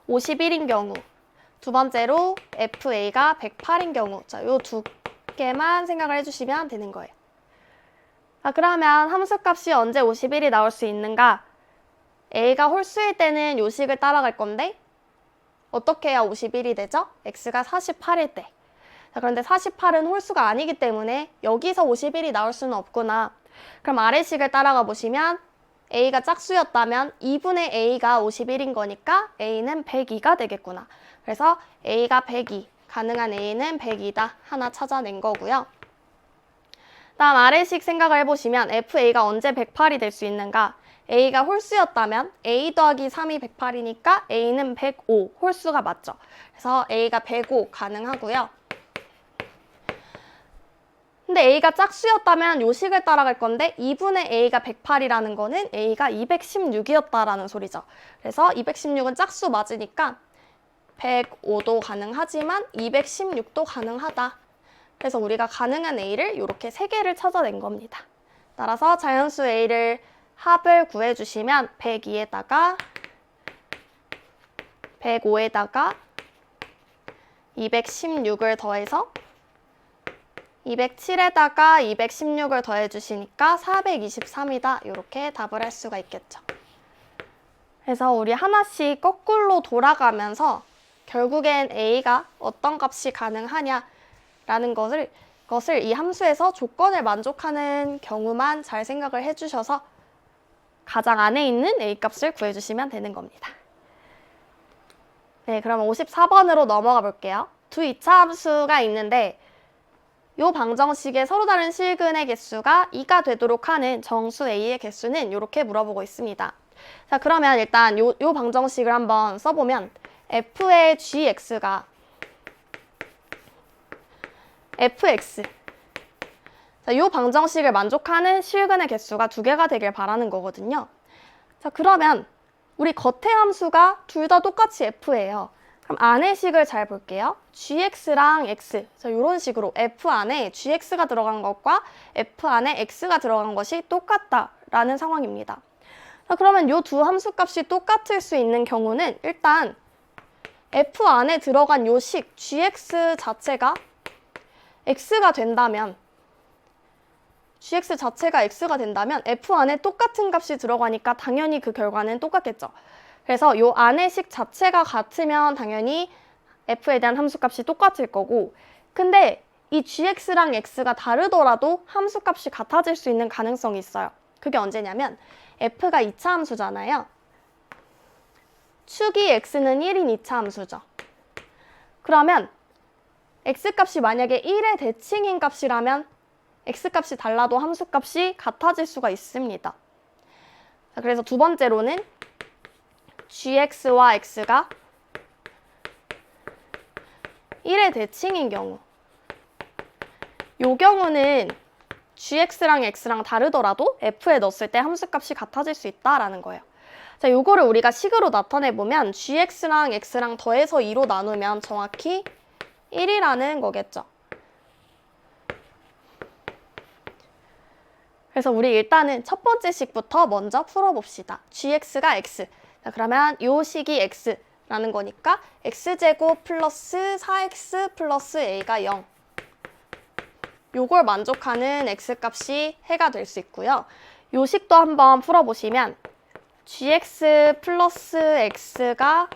51인 경우, 두 번째로 FA가 108인 경우, 자, 요 두 개만 생각을 해주시면 되는 거예요. 그러면 함수값이 언제 51이 나올 수 있는가? A가 홀수일 때는 요 식을 따라갈 건데 어떻게 해야 51이 되죠? X가 48일 때. 자, 그런데 48은 홀수가 아니기 때문에 여기서 51이 나올 수는 없구나. 그럼 아래식을 따라가 보시면 A가 짝수였다면 2분의 A가 51인 거니까 A는 102가 되겠구나. 그래서 A가 102, 가능한 A는 102다. 하나 찾아낸 거고요. 다음 아래식 생각을 해보시면 FA가 언제 108이 될 수 있는가? A가 홀수였다면 A 더하기 3이 108이니까 A는 105, 홀수가 맞죠? 그래서 A가 105 가능하고요. 근데 A가 짝수였다면 요 식을 따라갈 건데 2분의 A가 108이라는 거는 A가 216이었다라는 소리죠. 그래서 216은 짝수 맞으니까 105도 가능하지만 216도 가능하다. 그래서 우리가 가능한 A를 이렇게 세 개를 찾아낸 겁니다. 따라서 자연수 A를 합을 구해주시면 102에다가 105에다가 216을 더해서 207에다가 216을 더해주시니까 423이다. 이렇게 답을 할 수가 있겠죠. 그래서 우리 하나씩 거꾸로 돌아가면서 결국엔 A가 어떤 값이 가능하냐라는 것을 이 함수에서 조건을 만족하는 경우만 잘 생각을 해주셔서 가장 안에 있는 A 값을 구해주시면 되는 겁니다. 네, 그러면 54번으로 넘어가 볼게요. 두 이차 함수가 있는데 이 방정식의 서로 다른 실근의 개수가 2가 되도록 하는 정수 A의 개수는 이렇게 물어보고 있습니다. 자, 그러면 일단 요 방정식을 한번 써보면 f의 gx가 fx, 자, 요 방정식을 만족하는 실근의 개수가 두 개가 되길 바라는 거거든요. 자, 그러면 우리 겉의 함수가 둘 다 똑같이 f예요. 그럼 안의 식을 잘 볼게요. gx랑 x, 자, 이런 식으로 f 안에 gx가 들어간 것과 f 안에 x가 들어간 것이 똑같다라는 상황입니다. 자, 그러면 이 두 함수 값이 똑같을 수 있는 경우는 일단 f 안에 들어간 요 식 gx 자체가 x가 된다면, gx 자체가 x가 된다면 f 안에 똑같은 값이 들어가니까 당연히 그 결과는 똑같겠죠. 그래서 요 안의 식 자체가 같으면 당연히 f에 대한 함수값이 똑같을 거고, 근데 이 gx랑 x가 다르더라도 함수값이 같아질 수 있는 가능성이 있어요. 그게 언제냐면 f가 2차 함수잖아요. 축이 x는 1인 2차 함수죠. 그러면 x값이 만약에 1의 대칭인 값이라면 x값이 달라도 함수값이 같아질 수가 있습니다. 자, 그래서 두 번째로는 gx와 x가 1의 대칭인 경우, 요 경우는 gx랑 x랑 다르더라도 f에 넣었을 때 함수값이 같아질 수 있다라는 거예요. 자, 요거를 우리가 식으로 나타내보면 gx랑 x랑 더해서 2로 나누면 정확히 1이라는 거겠죠. 그래서 우리 일단은 첫 번째 식부터 먼저 풀어봅시다. gx가 x. 자, 그러면 요 식이 x라는 거니까 x제곱 플러스 4x 플러스 a가 0. 요걸 만족하는 x값이 해가 될 수 있고요. 요 식도 한번 풀어보시면 gx 플러스 x가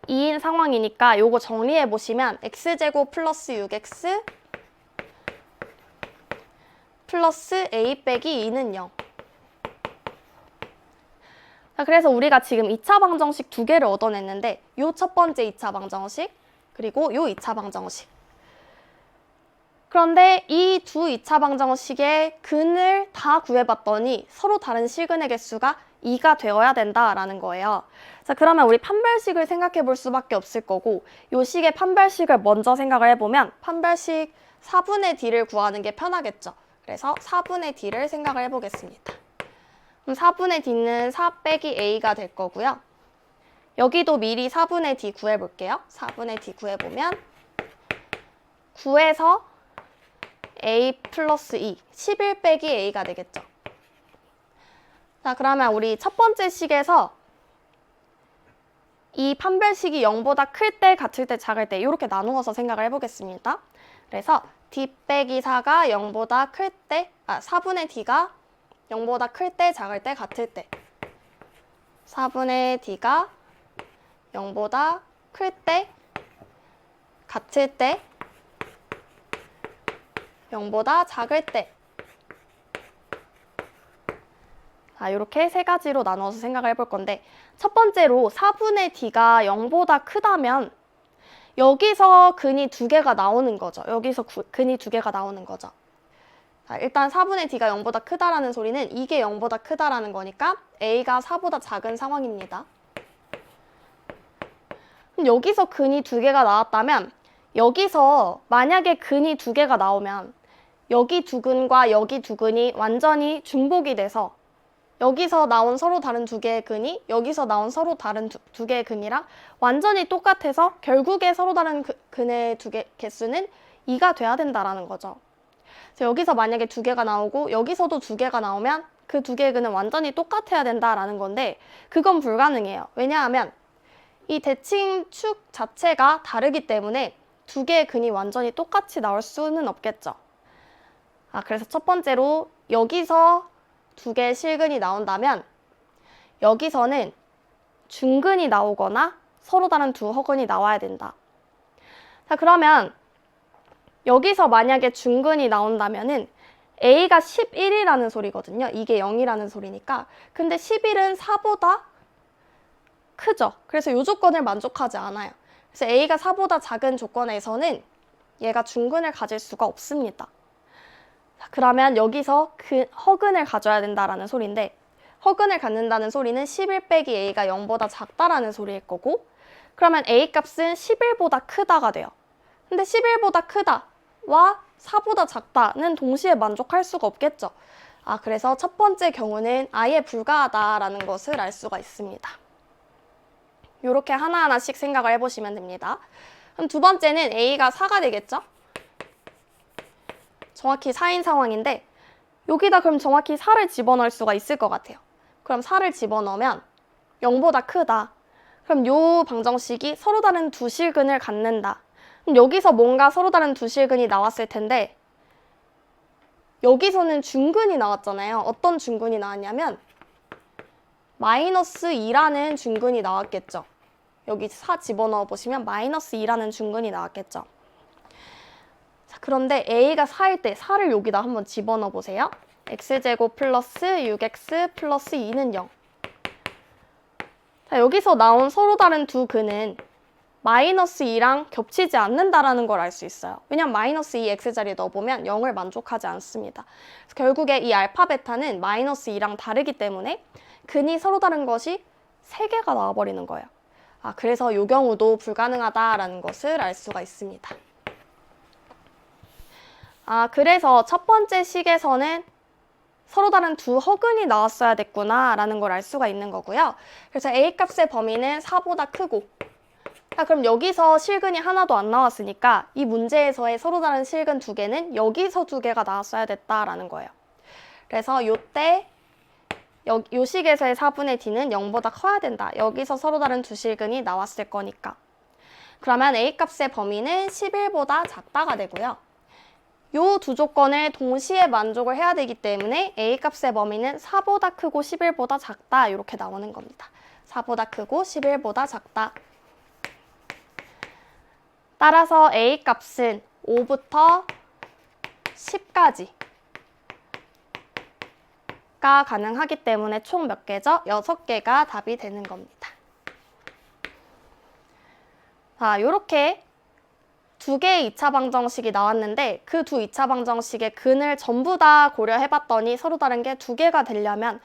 2인 상황이니까 요거 정리해보시면 x제곱 플러스 6x 플러스 a 빼기 2는 0. 자, 그래서 우리가 지금 2차 방정식 두 개를 얻어냈는데 요 첫 번째 2차 방정식 그리고 요 2차 방정식. 그런데 이 두 2차 방정식의 근을 다 구해봤더니 서로 다른 실근의 개수가 2가 되어야 된다라는 거예요. 자, 그러면 우리 판별식을 생각해 볼 수밖에 없을 거고 요 식의 판별식을 먼저 생각을 해보면 판별식 4분의 d를 구하는 게 편하겠죠. 그래서 4분의 d를 생각을 해보겠습니다. 그럼 4분의 d는 4 빼기 a가 될 거고요. 여기도 미리 4분의 d 구해볼게요. 4분의 d 구해보면 9에서 a 플러스 2, 11 빼기 a가 되겠죠. 자, 그러면 우리 첫 번째 식에서 이 판별식이 0보다 클 때, 같을 때, 작을 때 이렇게 나누어서 생각을 해보겠습니다. 그래서 d 빼기 4가 0보다 클 때, 4분의 d가 0보다 클 때, 작을 때, 같을 때 4분의 d가 0보다 클 때, 같을 때, 0보다 작을 때. 자, 이렇게 세 가지로 나눠서 생각을 해볼 건데 첫 번째로 4분의 d가 0보다 크다면 여기서 근이 두 개가 나오는 거죠. 여기서 근이 두 개가 나오는 거죠. 자, 일단 4분의 d가 0보다 크다라는 소리는 이게 0보다 크다라는 거니까 a가 4보다 작은 상황입니다. 그럼 여기서 근이 두 개가 나왔다면 여기서 만약에 근이 두 개가 나오면 여기 두 근과 여기 두 근이 완전히 중복이 돼서 여기서 나온 서로 다른 두 개의 근이 여기서 나온 서로 다른 두 개의 근이랑 완전히 똑같아서 결국에 서로 다른 근의 두 개 개수는 2가 돼야 된다라는 거죠. 그래서 여기서 만약에 두 개가 나오고 여기서도 두 개가 나오면 그 두 개의 근은 완전히 똑같아야 된다라는 건데 그건 불가능해요. 왜냐하면 이 대칭축 자체가 다르기 때문에 두 개의 근이 완전히 똑같이 나올 수는 없겠죠. 그래서 첫 번째로 여기서 두 개의 실근이 나온다면 여기서는 중근이 나오거나 서로 다른 두 허근이 나와야 된다. 자, 그러면 여기서 만약에 중근이 나온다면은 a가 11이라는 소리거든요. 이게 0이라는 소리니까. 근데 11은 4보다 크죠. 그래서 이 조건을 만족하지 않아요. 그래서 a가 4보다 작은 조건에서는 얘가 중근을 가질 수가 없습니다. 자, 그러면 여기서 그 허근을 가져야 된다라는 소리인데 허근을 갖는다는 소리는 11 빼기 a가 0보다 작다라는 소리일 거고 그러면 a 값은 11보다 크다가 돼요. 근데 11보다 크다와 4보다 작다는 동시에 만족할 수가 없겠죠. 그래서 첫 번째 경우는 아예 불가하다라는 것을 알 수가 있습니다. 이렇게 하나하나씩 생각을 해보시면 됩니다. 그럼 두 번째는 a가 4가 되겠죠? 정확히 4인 상황인데 여기다 그럼 정확히 4를 집어넣을 수가 있을 것 같아요. 그럼 4를 집어넣으면 0보다 크다. 그럼 요 방정식이 서로 다른 두 실근을 갖는다. 그럼 여기서 뭔가 서로 다른 두 실근이 나왔을 텐데 여기서는 중근이 나왔잖아요. 어떤 중근이 나왔냐면 마이너스 2라는 중근이 나왔겠죠. 여기 4 집어넣어 보시면 마이너스 2라는 중근이 나왔겠죠. 자, 그런데 a가 4일 때 4를 여기다 한번 집어넣어 보세요. x제곱 플러스 6x 플러스 2는 0. 자, 여기서 나온 서로 다른 두 근은 마이너스 2랑 겹치지 않는다라는 걸 알 수 있어요. 왜냐면 마이너스 2 x자리에 넣어보면 0을 만족하지 않습니다. 그래서 결국에 이 알파 베타는 마이너스 2랑 다르기 때문에 근이 서로 다른 것이 3개가 나와버리는 거예요. 그래서 이 경우도 불가능하다라는 것을 알 수가 있습니다. 그래서 첫 번째 식에서는 서로 다른 두 허근이 나왔어야 됐구나 라는 걸 알 수가 있는 거고요. 그래서 A 값의 범위는 4보다 크고, 그럼 여기서 실근이 하나도 안 나왔으니까 이 문제에서의 서로 다른 실근 2개는 여기서 2개가 나왔어야 됐다라는 거예요. 그래서 요때 요 식에서의 4분의 D는 0보다 커야 된다. 여기서 서로 다른 두 실근이 나왔을 거니까. 그러면 A 값의 범위는 11보다 작다가 되고요. 요 두 조건을 동시에 만족을 해야 되기 때문에 A 값의 범위는 4보다 크고 11보다 작다 이렇게 나오는 겁니다. 4보다 크고 11보다 작다. 따라서 A 값은 5부터 10까지 가 가능하기 때문에 총 몇 개죠? 6개가 답이 되는 겁니다. 자, 요렇게 2개의 2차 방정식이 나왔는데 그 두 2차 방정식의 근을 전부 다 고려해봤더니 서로 다른 게 2개가 되려면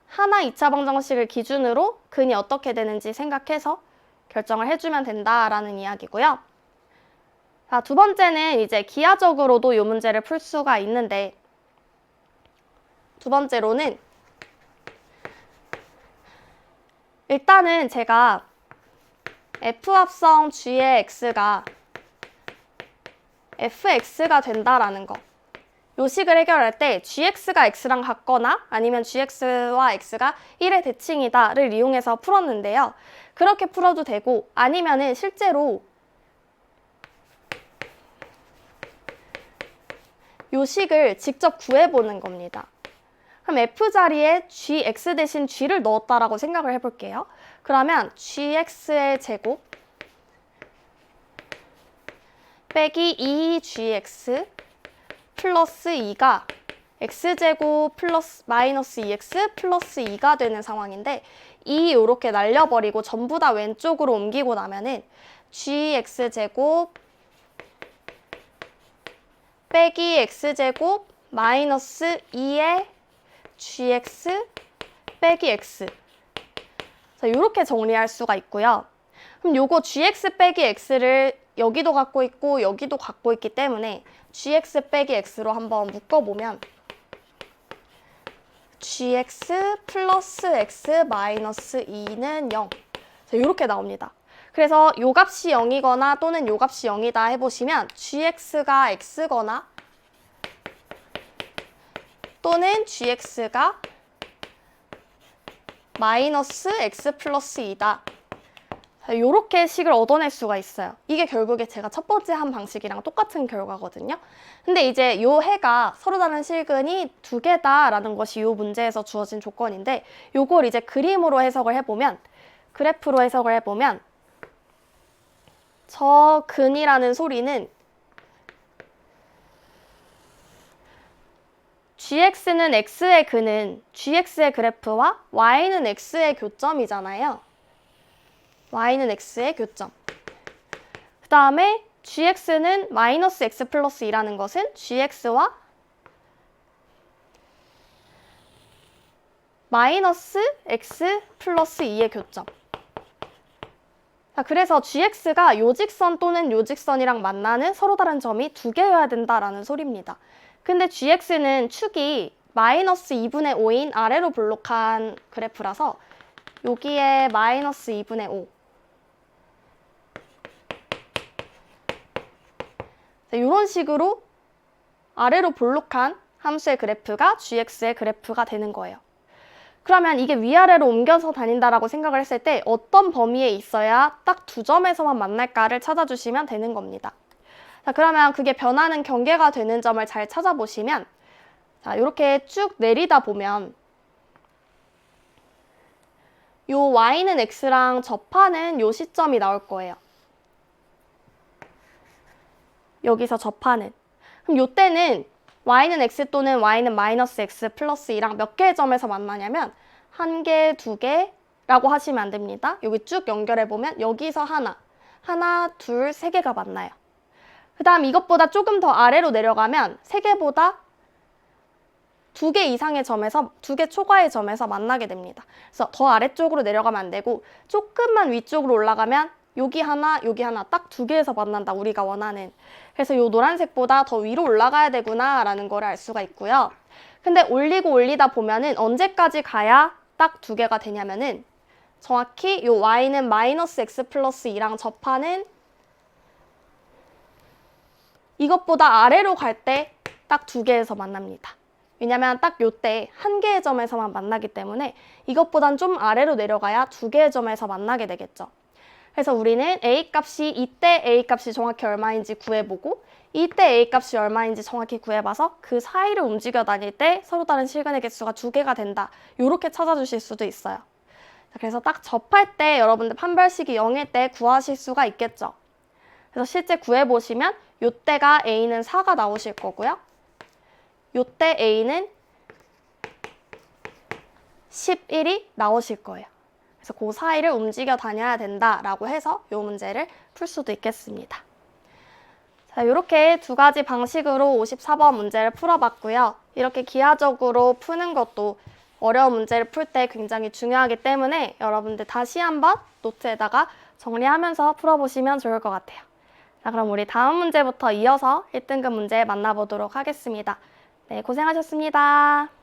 하나 2차 방정식을 기준으로 근이 어떻게 되는지 생각해서 결정을 해주면 된다라는 이야기고요. 자, 두 번째는 이제 기하적으로도 이 문제를 풀 수가 있는데 두 번째로는 일단은 제가 F합성 G의 X가 fx가 된다라는 거. 요 식을 해결할 때 gx가 x랑 같거나 아니면 gx와 x가 1의 대칭이다를 이용해서 풀었는데요. 그렇게 풀어도 되고 아니면은 실제로 요 식을 직접 구해보는 겁니다. 그럼 f 자리에 gx 대신 g를 넣었다라고 생각을 해볼게요. 그러면 gx의 제곱 빼기 2gx 플러스 2가 x제곱 플러스 마이너스 2x 플러스 2가 되는 상황인데 2 이렇게 날려버리고 전부 다 왼쪽으로 옮기고 나면은 gx제곱 빼기 x제곱 마이너스 2의 gx 빼기 x. 자, 이렇게 정리할 수가 있고요. 그럼 요거 gx 빼기 x를 여기도 갖고 있고 여기도 갖고 있기 때문에 gx 빼기 x로 한번 묶어보면 gx 플러스 x 마이너스 2는 0. 자, 이렇게 나옵니다. 그래서 요 값이 0이거나 또는 요 값이 0이다 해보시면 gx가 x거나 또는 gx가 마이너스 x 플러스 2다. 이렇게 식을 얻어낼 수가 있어요. 이게 결국에 제가 첫 번째 한 방식이랑 똑같은 결과거든요. 근데 이제 요 해가 서로 다른 실근이 2개다라는 것이 요 문제에서 주어진 조건인데 요걸 이제 그림으로 해석을 해보면 그래프로 해석을 해보면 저 근이라는 소리는 gx는 x의 근은 gx의 그래프와 y는 x의 교점이잖아요. y는 x의 교점. 그 다음에 gx는 마이너스 x 플러스 2라는 것은 gx와 마이너스 x 플러스 2의 교점. 자, 그래서 gx가 요 직선 또는 요 직선이랑 만나는 서로 다른 점이 2개여야 된다라는 소리입니다. 근데 gx는 축이 마이너스 2분의 5인 아래로 볼록한 그래프라서 여기에 마이너스 2분의 5. 이런 식으로 아래로 볼록한 함수의 그래프가 gx의 그래프가 되는 거예요. 그러면 이게 위아래로 옮겨서 다닌다라고 생각을 했을 때 어떤 범위에 있어야 딱 2점에서만 만날까를 찾아주시면 되는 겁니다. 자, 그러면 그게 변하는 경계가 되는 점을 잘 찾아보시면 자, 이렇게 쭉 내리다 보면 요 y는 x랑 접하는 요 시점이 나올 거예요. 여기서 접하는. 그럼 요때는 y는 x 또는 y는 마이너스 x 플러스 2랑 몇 개의 점에서 만나냐면 1개, 2개라고 하시면 안 됩니다. 여기 쭉 연결해보면 여기서 하나, 둘, 3개가 만나요. 그 다음 이것보다 조금 더 아래로 내려가면 3개보다 두 개 이상의 점에서, 두 개 초과의 점에서 만나게 됩니다. 그래서 더 아래쪽으로 내려가면 안 되고 조금만 위쪽으로 올라가면 여기 하나 딱 두 개에서 만난다, 우리가 원하는. 그래서 이 노란색보다 더 위로 올라가야 되구나 라는 걸 알 수가 있고요. 근데 올리고 올리다 보면은 언제까지 가야 딱 두 개가 되냐면은 정확히 이 y는 마이너스 x 플러스 2랑 접하는 이것보다 아래로 갈 때 딱 두 개에서 만납니다. 왜냐면 딱 요때 한 개의 점에서만 만나기 때문에 이것보단 좀 아래로 내려가야 두 개의 점에서 만나게 되겠죠. 그래서 우리는 a 값이 이때 a 값이 정확히 얼마인지 구해보고 이때 a 값이 얼마인지 정확히 구해봐서 그 사이를 움직여 다닐 때 서로 다른 실근의 개수가 두 개가 된다. 이렇게 찾아주실 수도 있어요. 그래서 딱 접할 때 여러분들 판별식이 0일 때 구하실 수가 있겠죠. 그래서 실제 구해보시면 요때가 a는 4가 나오실 거고요. 요때 a는 11이 나오실 거예요. 그래서 그 사이를 움직여 다녀야 된다라고 해서 이 문제를 풀 수도 있겠습니다. 자, 이렇게 두 가지 방식으로 54번 문제를 풀어봤고요. 이렇게 기하적으로 푸는 것도 어려운 문제를 풀 때 굉장히 중요하기 때문에 여러분들 다시 한번 노트에다가 정리하면서 풀어보시면 좋을 것 같아요. 자, 그럼 우리 다음 문제부터 이어서 1등급 문제 만나보도록 하겠습니다. 네, 고생하셨습니다.